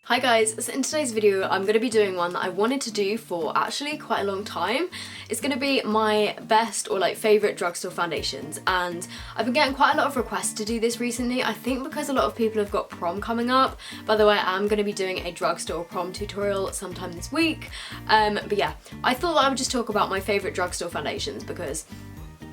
Hi guys, so in today's video I'm going to be doing one that I wanted to do for actually quite a long time. It's going to be my best or like favourite drugstore foundations, and I've been getting quite a lot of requests to do this recently. I think because a lot of people have got prom coming up. By the way, I'm going to be doing a drugstore prom tutorial sometime this week. But yeah, I thought that I would just talk about my favourite drugstore foundations because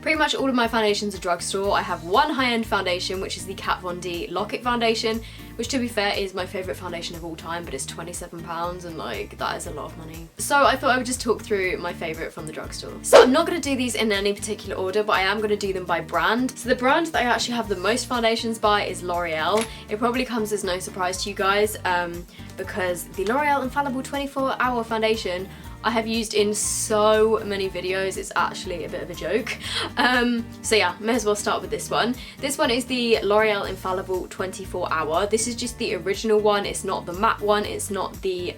pretty much all of my foundations are drugstore. I have one high-end foundation, which is the Kat Von D Lock-It foundation, which to be fair is my favourite foundation of all time, but it's £27 and like that is a lot of money. So I thought I would just talk through my favourite from the drugstore. So I'm not going to do these in any particular order, but I am going to do them by brand. So the brand that I actually have the most foundations by is L'Oreal. It probably comes as no surprise to you guys because the L'Oreal Infallible 24-hour foundation I have used in so many videos, it's actually a bit of a joke. So yeah, may as well start with this one. This one is the L'Oreal Infallible 24-hour. This is just the original one, it's not the matte one, it's not the,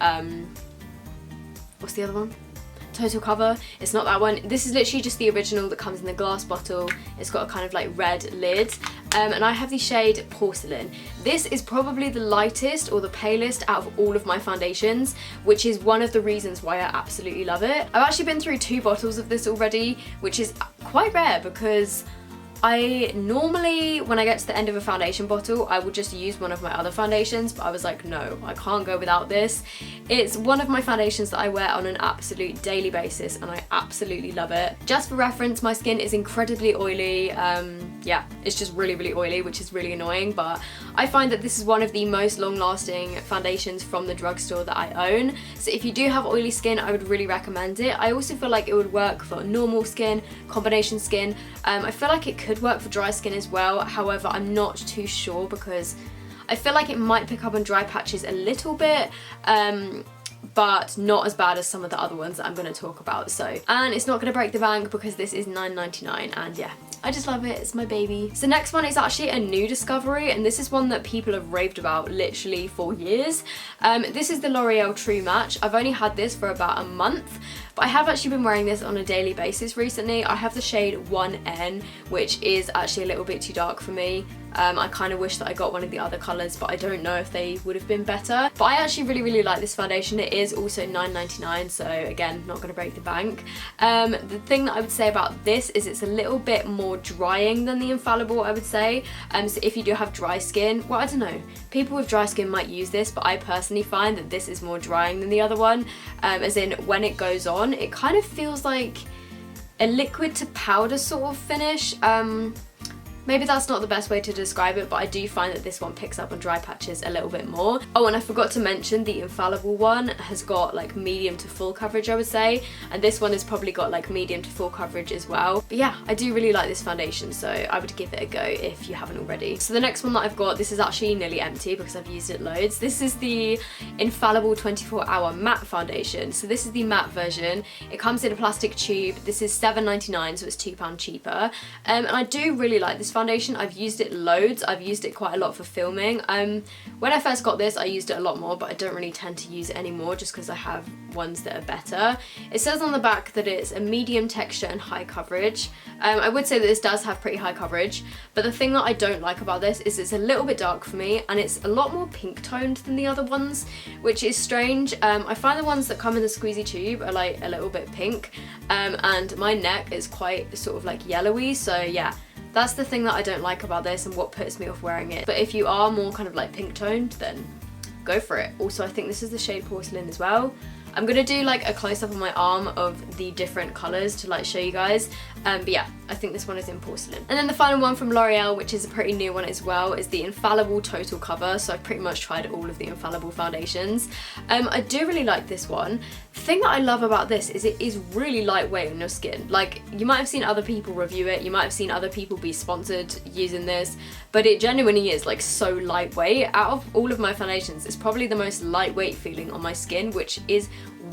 what's the other one? Total Cover, it's not that one. This is literally just the original that comes in the glass bottle. It's got a kind of like red lid. And I have the shade Porcelain. This is probably the lightest or the palest out of all of my foundations, which is one of the reasons why I absolutely love it. I've actually been through 2 bottles of this already, which is quite rare because I normally, when I get to the end of a foundation bottle, I will just use one of my other foundations, but I was like, no, I can't go without this. It's one of my foundations that I wear on an absolute daily basis, and I absolutely love it. Just for reference, my skin is incredibly oily. Yeah, it's just really, really oily, which is really annoying, but I find that this is one of the most long-lasting foundations from the drugstore that I own. So if you do have oily skin, I would really recommend it. I also feel like it would work for normal skin, combination skin. I feel like it could work for dry skin as well, however I'm not too sure because I feel like it might pick up on dry patches a little bit, but not as bad as some of the other ones that I'm going to talk about. So, and it's not going to break the bank because this is $9.99, and yeah, I just love it, it's my baby. So next one is actually a new discovery, and this is one that people have raved about literally for years. This is the L'Oreal True Match. I've only had this for about a month, but I have actually been wearing this on a daily basis recently. I have the shade 1N, which is actually a little bit too dark for me. I kind of wish that I got one of the other colours, but I don't know if they would have been better. But I actually really, really like this foundation. It is also $9.99, so again, not going to break the bank. The thing that I would say about this is it's a little bit more drying than the Infallible, I would say. So if you do have dry skin, well, I don't know, people with dry skin might use this, but I personally find that this is more drying than the other one. As in, when it goes on, it kind of feels like a liquid to powder sort of finish. Maybe that's not the best way to describe it, but I do find that this one picks up on dry patches a little bit more. Oh, and I forgot to mention the Infallible one has got like medium to full coverage, I would say, and this one has probably got like medium to full coverage as well. But yeah, I do really like this foundation, so I would give it a go if you haven't already. So the next one that I've got, this is actually nearly empty because I've used it loads. This is the Infallible 24-hour matte foundation. So this is the matte version. It comes in a plastic tube. This is $7.99, so it's £2 cheaper. And I do really like this foundation. I've used it loads. I've used it quite a lot for filming. When I first got this, I used it a lot more, but I don't really tend to use it anymore just because I have ones that are better. It says on the back that it's a medium texture and high coverage. I would say that this does have pretty high coverage, but the thing that I don't like about this is it's a little bit dark for me, and it's a lot more pink toned than the other ones, which is strange. I find the ones that come in the squeezy tube are like a little bit pink, and my neck is quite sort of like yellowy, so yeah. That's the thing that I don't like about this and what puts me off wearing it. But if you are more kind of like pink toned, then go for it. Also, I think this is the shade Porcelain as well. I'm gonna do like a close-up on my arm of the different colours to like show you guys. But yeah, I think this one is in Porcelain. And then the final one from L'Oreal, which is a pretty new one as well, is the Infallible Total Cover. So I've pretty much tried all of the Infallible foundations. I do really like this one. The thing that I love about this is it is really lightweight on your skin. Like, you might have seen other people review it, you might have seen other people be sponsored using this, but it genuinely is like so lightweight. Out of all of my foundations, it's probably the most lightweight feeling on my skin, which is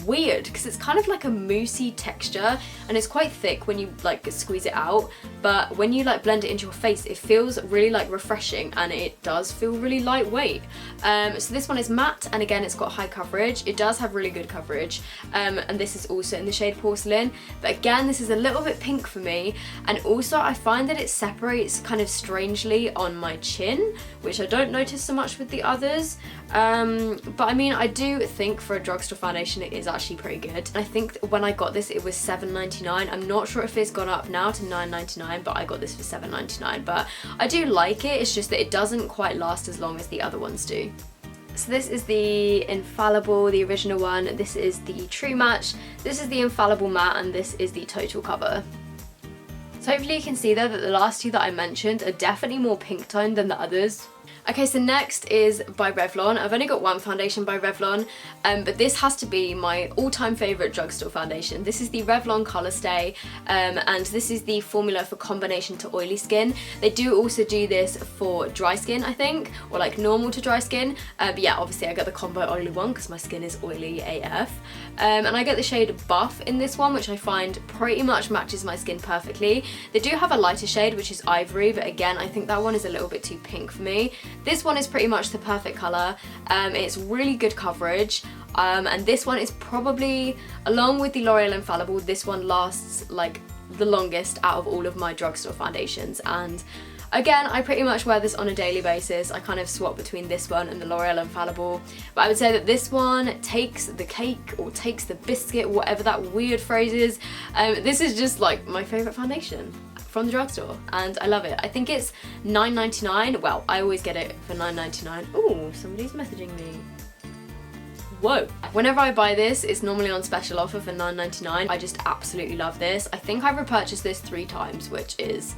weird because it's kind of like a moussey texture and it's quite thick when you like squeeze it out, but when you like blend it into your face it feels really like refreshing and it does feel really lightweight. So this one is matte and again it's got high coverage. It does have really good coverage, and this is also in the shade Porcelain, but again this is a little bit pink for me, and also I find that it separates kind of strangely on my chin, which I don't notice so much with the others. But I mean, I do think for a drugstore foundation it is actually pretty good. I think when I got this it was $7.99. I'm not sure if it's gone up now to $9.99, but I got this for $7.99. But I do like it, it's just that it doesn't quite last as long as the other ones do. So this is the Infallible, the original one. This is the True Match. This is the Infallible Matte, and this is the Total Cover. So hopefully you can see there that the last two that I mentioned are definitely more pink toned than the others. Okay, so next is by Revlon. I've only got one foundation by Revlon, but this has to be my all-time favourite drugstore foundation. This is the Revlon Colour Stay, and this is the formula for combination to oily skin. They do also do this for dry skin, I think, or like normal to dry skin, but yeah, obviously I get the combo oily one because my skin is oily AF. And I get the shade Buff in this one, which I find pretty much matches my skin perfectly. They do have a lighter shade, which is Ivory, but again, I think that one is a little bit too pink for me. This one is pretty much the perfect colour. It's really good coverage, and this one is probably, along with the L'Oreal Infallible, this one lasts like the longest out of all of my drugstore foundations. And again, I pretty much wear this on a daily basis. I kind of swap between this one and the L'Oreal Infallible, but I would say that this one takes the cake or takes the biscuit, whatever that weird phrase is. This is just like my favourite foundation from the drugstore, and I love it. I think it's $9.99. Well, I always get it for $9.99. Oh, somebody's messaging me. Whoa. Whenever I buy this, it's normally on special offer for $9.99. I just absolutely love this. I think I've repurchased this 3 times, which is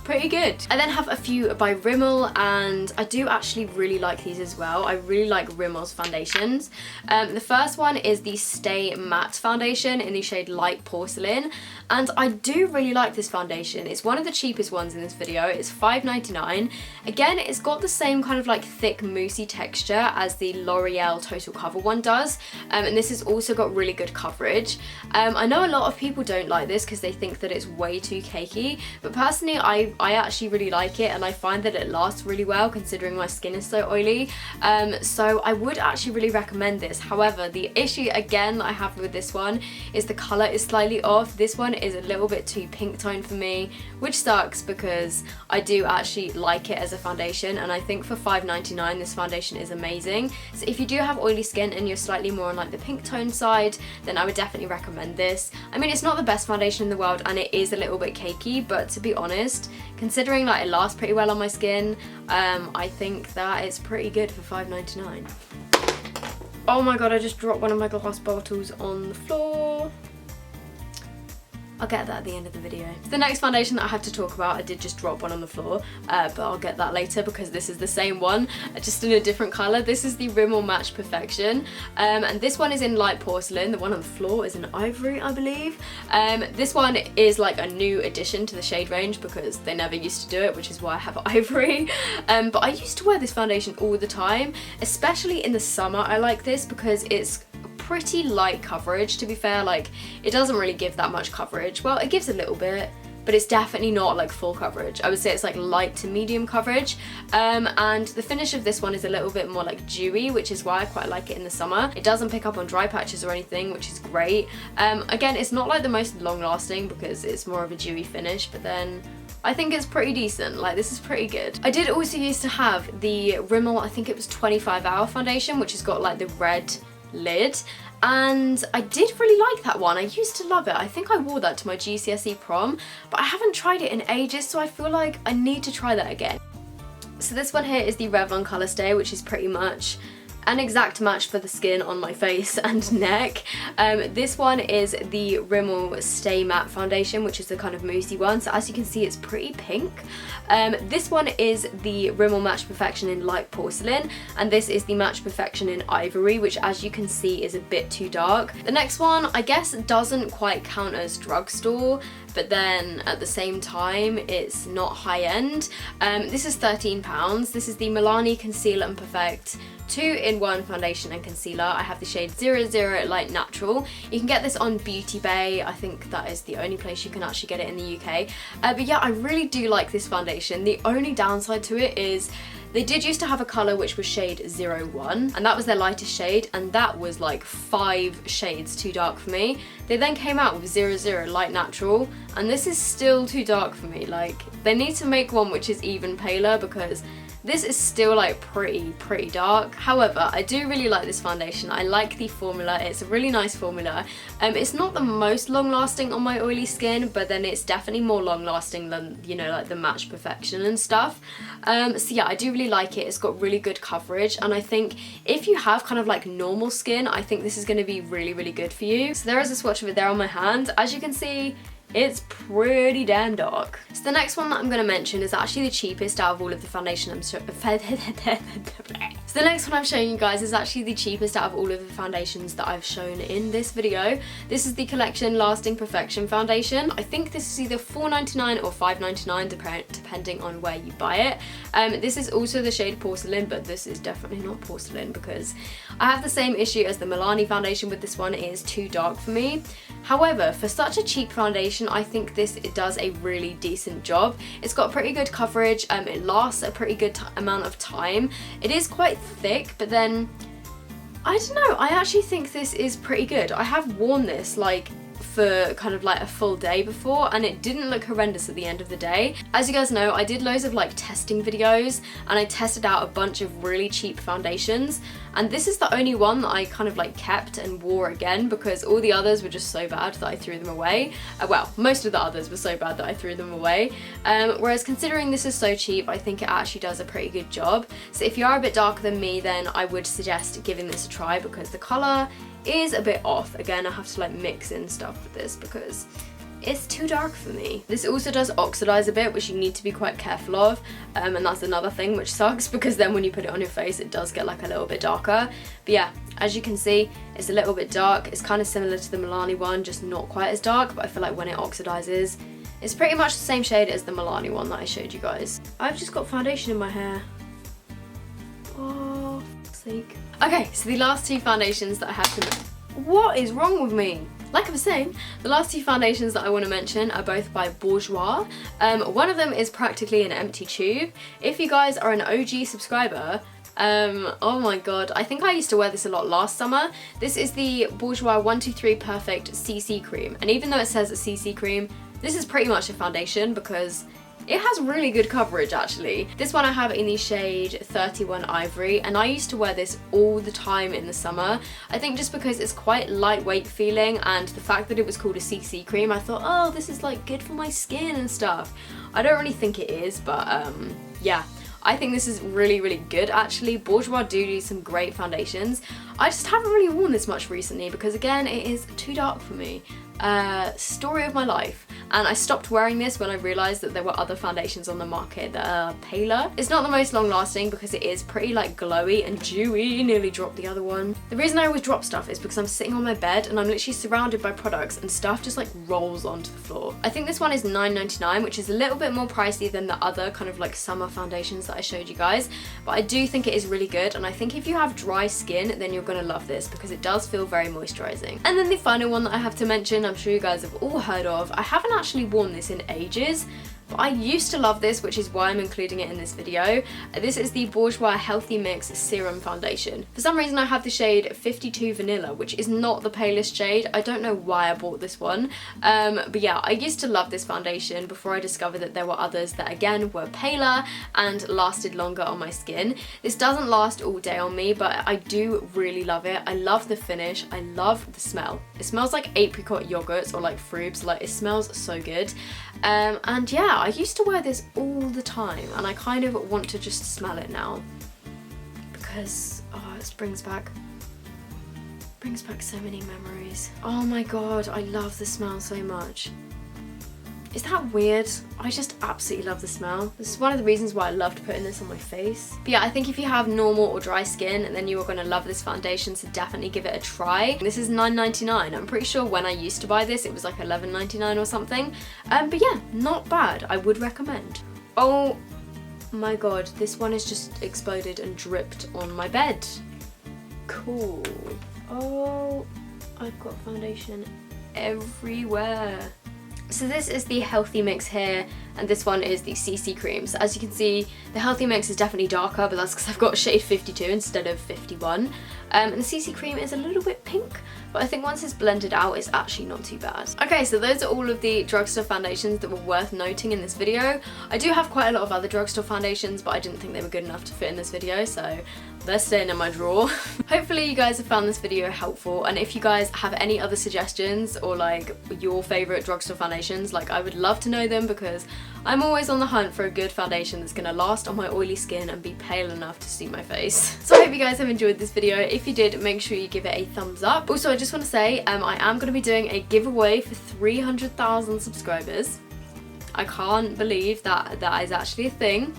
pretty good. I then have a few by Rimmel, and I do actually really like these as well. I really like Rimmel's foundations. The first one is the Stay Matte Foundation in the shade Light Porcelain, and I do really like this foundation. It's one of the cheapest ones in this video. It's $5.99. Again, it's got the same kind of like thick moussey texture as the L'Oreal Total Cover one does, and this has also got really good coverage. I know a lot of people don't like this because they think that it's way too cakey, but personally I actually really like it, and I find that it lasts really well considering my skin is so oily. So I would actually really recommend this. However, the issue again that I have with this one is the colour is slightly off. This one is a little bit too pink toned for me, which sucks because I do actually like it as a foundation, and I think for $5.99 this foundation is amazing. So if you do have oily skin and you're slightly more on like the pink tone side, then I would definitely recommend this. I mean, it's not the best foundation in the world and it is a little bit cakey, but to be honest, considering like it lasts pretty well on my skin, I think that it's pretty good for $5.99. Oh my god, I just dropped one of my glass bottles on the floor. I'll get that at the end of the video. The next foundation that I have to talk about, I did just drop one on the floor, but I'll get that later because this is the same one, just in a different colour. This is the Rimmel Match Perfection, and this one is in Light Porcelain. The one on the floor is in Ivory, I believe. This one is like a new addition to the shade range because they never used to do it, which is why I have Ivory. But I used to wear this foundation all the time, especially in the summer. I like this because it's pretty light coverage, to be fair. Like, it doesn't really give that much coverage. Well, it gives a little bit, but it's definitely not like full coverage. I would say it's like light to medium coverage, and the finish of this one is a little bit more like dewy, which is why I quite like it in the summer. It doesn't pick up on dry patches or anything, which is great. Again, it's not like the most long lasting because it's more of a dewy finish, but then I think it's pretty decent. Like, this is pretty good. I did also used to have the Rimmel, I think it was 25-hour foundation, which has got like the red lid, and I did really like that one. I used to love it. I think I wore that to my GCSE prom, but I haven't tried it in ages, so I feel like I need to try that again. So this one here is the Revlon Colour Stay, which is pretty much an exact match for the skin on my face and neck. This one is the Rimmel Stay Matte Foundation, which is the kind of moussey one. So as you can see, it's pretty pink. This one is the Rimmel Match Perfection in Light Porcelain, and this is the Match Perfection in Ivory, which as you can see is a bit too dark. The next one, I guess, doesn't quite count as drugstore, but then at the same time it's not high end. This is £13. This is the Milani Conceal and Perfect 2-in-1 foundation and concealer. I have the shade 00 Light Natural. You can get this on Beauty Bay. I think that is the only place you can actually get it in the UK. But yeah, I really do like this foundation. The only downside to it is they did used to have a colour which was shade 01, and that was their lightest shade, and that was like 5 shades too dark for me. They then came out with 00 Light Natural, and this is still too dark for me. Like, they need to make one which is even paler, because this is still like pretty dark. However, I do really like this foundation. I like the formula. It's a really nice formula. It's not the most long lasting on my oily skin, but then it's definitely more long lasting than, you know, like the Match Perfection and stuff. So yeah, I do really like it. It's got really good coverage, and I think if you have kind of like normal skin, I think this is going to be really good for you. So there is a swatch of it there on my hand. As you can see, it's pretty damn dark. So the next one that I'm going to mention is actually the cheapest out of all of the foundation So the next one I'm showing you guys is actually the cheapest out of all of the foundations that I've shown in this video. This is the Collection Lasting Perfection foundation. I think this is either £4.99 or £5.99 depending on where you buy it. This is also the shade Porcelain, but this is definitely not porcelain because I have the same issue as the Milani foundation with this one. It is too dark for me. However, for such a cheap foundation, I think it does a really decent job. It's got pretty good coverage, it lasts a pretty good amount of time. It is quite thick, but then, I don't know, I actually think this is pretty good. I have worn this like for kind of like a full day before, and it didn't look horrendous at the end of the day. As you guys know, I did loads of like testing videos, and I tested out a bunch of really cheap foundations, and this is the only one that I kind of like kept and wore again, because all the others were just so bad that I threw them away. Well, most of the others were so bad that I threw them away. Whereas considering this is so cheap, I think it actually does a pretty good job. So if you are a bit darker than me, then I would suggest giving this a try, because the colour is a bit off. Again, I have to like mix in stuff with this because it's too dark for me. This also does oxidize a bit, which you need to be quite careful of, and that's another thing which sucks, because then when you put it on your face it does get like a little bit darker. But yeah, as you can see, it's a little bit dark. It's kind of similar to the Milani one, just not quite as dark, but I feel like when it oxidizes, it's pretty much the same shade as the Milani one that I showed you guys. I've just got foundation in my hair. Oh, fuck's sake. Okay, so the last two foundations that I have to... What is wrong with me? Like I was saying, the last two foundations that I want to mention are both by Bourgeois. One of them is practically an empty tube. If you guys are an OG subscriber, oh my god, I think I used to wear this a lot last summer. This is the Bourgeois 123 Perfect CC Cream, and even though it says a CC cream, this is pretty much a foundation because it has really good coverage actually. This one I have in the shade 31 Ivory, and I used to wear this all the time in the summer. I think just because it's quite lightweight feeling, and the fact that it was called a CC cream, I thought, oh, this is like good for my skin and stuff. I don't really think it is, but yeah. I think this is really good actually. Bourgeois do some great foundations. I just haven't really worn this much recently because again, it is too dark for me. Story of my life. And I stopped wearing this when I realised that there were other foundations on the market that are paler. It's not the most long lasting because it is pretty like glowy and dewy. Nearly dropped the other one. The reason I always drop stuff is because I'm sitting on my bed and I'm literally surrounded by products and stuff just like rolls onto the floor. I think this one is £9.99, which is a little bit more pricey than the other kind of like summer foundations that I showed you guys, but I do think it is really good, and I think if you have dry skin then you're gonna love this because it does feel very moisturising. And then the final one that I have to mention, I'm sure you guys have all heard of. I haven't actually worn this in ages, but I used to love this, which is why I'm including it in this video. This is the Bourgeois Healthy Mix Serum Foundation. For some reason I have the shade 52 Vanilla, which is not the palest shade. I don't know why I bought this one, but yeah, I used to love this foundation before I discovered that there were others that again were paler and lasted longer on my skin. This doesn't last all day on me, but I do really love it. I love the finish, I love the smell. It smells like apricot yogurts or like frubes, like it smells so good. And yeah, I used to wear this all the time, and I kind of want to just smell it now because it brings back so many memories. Oh my god, I love the smell so much. Is that weird? I just absolutely love the smell. This is one of the reasons why I loved putting this on my face. But yeah, I think if you have normal or dry skin, then you are going to love this foundation, so definitely give it a try. This is $9.99. I'm pretty sure when I used to buy this, it was like $11.99 or something. But yeah, not bad. I would recommend. Oh my god, this one has just exploded and dripped on my bed. Cool. Oh, I've got foundation everywhere. So this is the Healthy Mix here, and this one is the CC cream. So as you can see, the Healthy Mix is definitely darker, but that's because I've got shade 52 instead of 51. And the CC cream is a little bit pink, but I think once it's blended out, it's actually not too bad. Okay, so those are all of the drugstore foundations that were worth noting in this video. I do have quite a lot of other drugstore foundations, but I didn't think they were good enough to fit in this video, so they're staying in my drawer. Hopefully you guys have found this video helpful, and if you guys have any other suggestions or like your favourite drugstore foundations, like I would love to know them, because I'm always on the hunt for a good foundation that's gonna last on my oily skin and be pale enough to suit my face. So I hope you guys have enjoyed this video. If you did, make sure you give it a thumbs up. Also, I just want to say I am going to be doing a giveaway for 300,000 subscribers. I can't believe that that is actually a thing.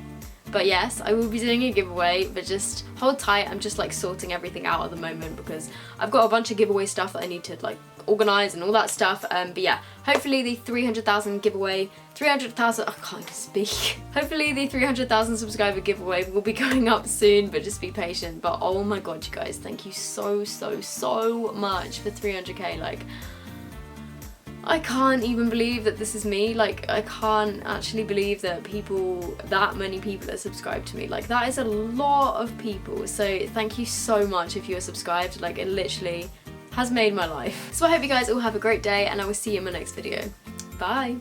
But yes, I will be doing a giveaway, but just hold tight. I'm just like sorting everything out at the moment because I've got a bunch of giveaway stuff that I need to like organise and all that stuff. But yeah, hopefully the 300,000 giveaway, 300,000, I can't even speak. Hopefully the 300,000 subscriber giveaway will be going up soon, but just be patient. But oh my god, you guys, thank you so much for 300k. Like, I can't even believe that this is me. Like, I can't actually believe that that many people are subscribed to me. Like, that is a lot of people. So thank you so much if you are subscribed. Like, it literally has made my life. So I hope you guys all have a great day, and I will see you in my next video. Bye.